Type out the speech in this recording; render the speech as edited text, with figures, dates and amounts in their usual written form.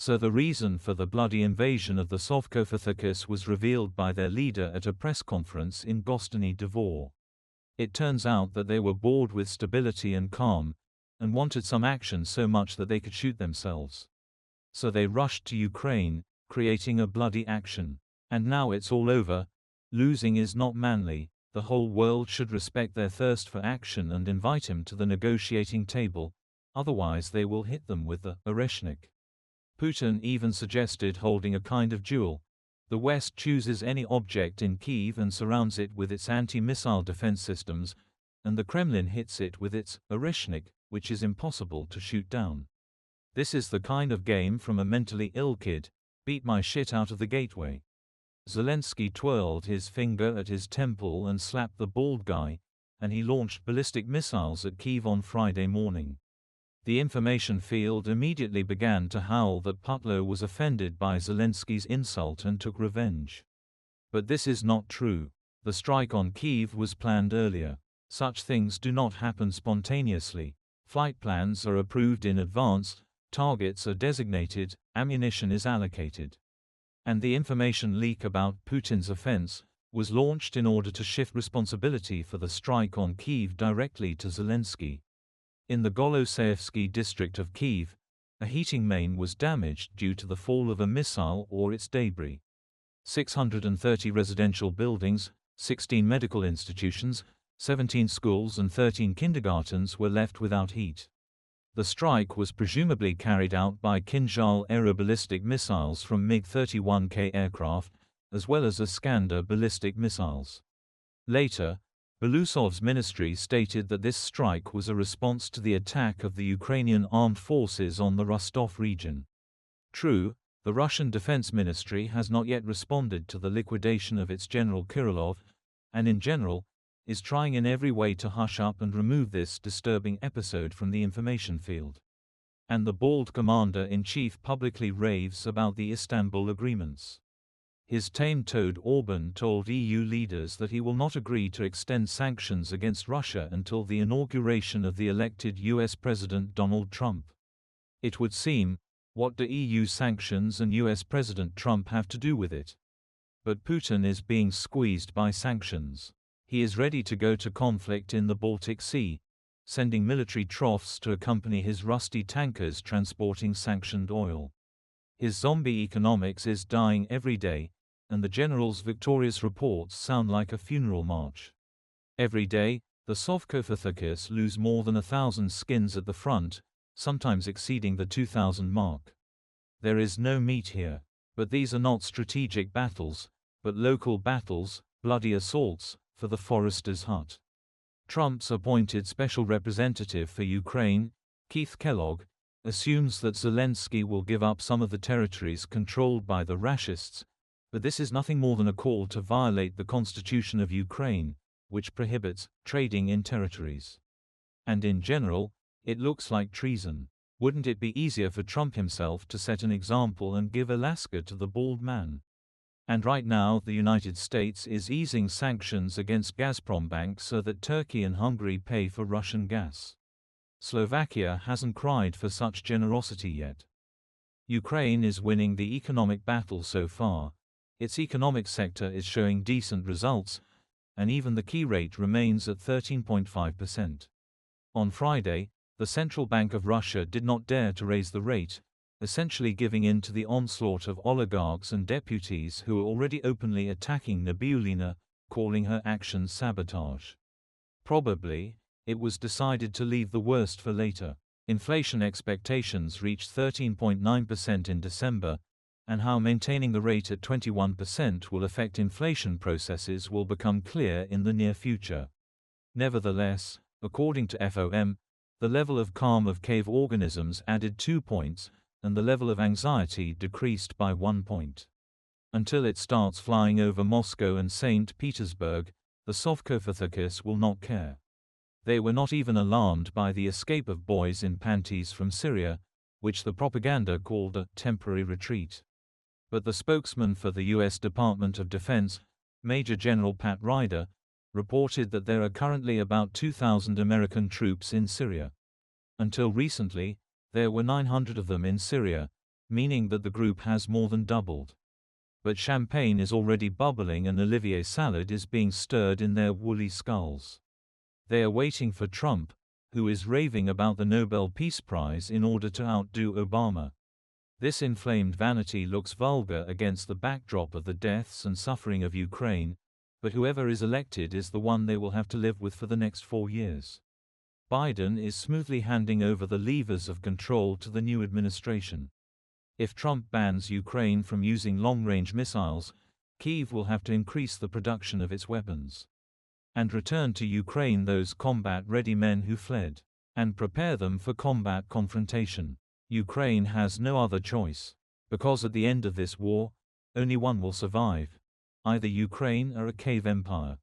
So the reason for the bloody invasion of the Sotnik-TV was revealed by their leader at a press conference in Gostiny Dvor. It turns out that they were bored with stability and calm, and wanted some action so much that they could shoot themselves. So they rushed to Ukraine, creating a bloody action. And now it's all over. Losing is not manly. The whole world should respect their thirst for action and invite him to the negotiating table, otherwise they will hit them with the Oreshnik. Putin even suggested holding a kind of duel. The West chooses any object in Kyiv and surrounds it with its anti-missile defense systems, and the Kremlin hits it with its Oreshnik, which is impossible to shoot down. This is the kind of game from a mentally ill kid. Beat my shit out of the gateway. Zelensky twirled his finger at his temple and slapped the bald guy, and he launched ballistic missiles at Kyiv on Friday morning. The information field immediately began to howl that Putlo was offended by Zelensky's insult and took revenge. But this is not true. The strike on Kyiv was planned earlier. Such things do not happen spontaneously. Flight plans are approved in advance, targets are designated, ammunition is allocated. And the information leak about Putin's offense was launched in order to shift responsibility for the strike on Kyiv directly to Zelensky. In the Golosaevsky district of Kyiv, a heating main was damaged due to the fall of a missile or its debris. 630 residential buildings, 16 medical institutions, 17 schools and 13 kindergartens were left without heat. The strike was presumably carried out by Kinzhal aeroballistic missiles from MiG-31K aircraft, as well as Iskander ballistic missiles. Later, Belousov's ministry stated that this strike was a response to the attack of the Ukrainian armed forces on the Rostov region. True, the Russian Defense Ministry has not yet responded to the liquidation of its General Kirillov, and in general, is trying in every way to hush up and remove this disturbing episode from the information field. And the bald commander-in-chief publicly raves about the Istanbul agreements. His tame toad Orban told EU leaders that he will not agree to extend sanctions against Russia until the inauguration of the elected US President Donald Trump. It would seem, what do EU sanctions and US President Trump have to do with it? But Putin is being squeezed by sanctions. He is ready to go to conflict in the Baltic Sea, sending military troughs to accompany his rusty tankers transporting sanctioned oil. His zombie economics is dying every day, and the general's victorious reports sound like a funeral march. Every day, the Sotnik-TV lose more than 1,000 skins at the front, sometimes exceeding the 2,000 mark. There is no meat here. But these are not strategic battles, but local battles, bloody assaults, for the forester's hut. Trump's appointed special representative for Ukraine, Keith Kellogg, assumes that Zelensky will give up some of the territories controlled by the Rashists, but this is nothing more than a call to violate the constitution of Ukraine, which prohibits trading in territories. And in general, it looks like treason. Wouldn't it be easier for Trump himself to set an example and give Alaska to the bald man? And right now the United States is easing sanctions against Gazprom Bank so that Turkey and Hungary pay for Russian gas. Slovakia hasn't cried for such generosity yet. Ukraine is winning the economic battle so far. Its economic sector is showing decent results, and even the key rate remains at 13.5%. On Friday, the Central Bank of Russia did not dare to raise the rate, essentially giving in to the onslaught of oligarchs and deputies who are already openly attacking Nabiullina, calling her actions sabotage. Probably, it was decided to leave the worst for later. Inflation expectations reached 13.9% in December, and how maintaining the rate at 21% will affect inflation processes will become clear in the near future. Nevertheless, according to FOM, the level of calm of cave organisms added 2 points, and the level of anxiety decreased by 1 point. Until it starts flying over Moscow and St. Petersburg, the Sotnik-TV will not care. They were not even alarmed by the escape of boys in panties from Syria, which the propaganda called a temporary retreat. But the spokesman for the U.S. Department of Defense, Major General Pat Ryder, reported that there are currently about 2,000 American troops in Syria. Until recently, there were 900 of them in Syria, meaning that the group has more than doubled. But champagne is already bubbling and Olivier salad is being stirred in their woolly skulls. They are waiting for Trump, who is raving about the Nobel Peace Prize in order to outdo Obama. This inflamed vanity looks vulgar against the backdrop of the deaths and suffering of Ukraine, but whoever is elected is the one they will have to live with for the next 4 years. Biden is smoothly handing over the levers of control to the new administration. If Trump bans Ukraine from using long-range missiles, Kyiv will have to increase the production of its weapons and return to Ukraine those combat-ready men who fled, and prepare them for combat confrontation. Ukraine has no other choice, because at the end of this war, only one will survive, either Ukraine or a Kiev empire.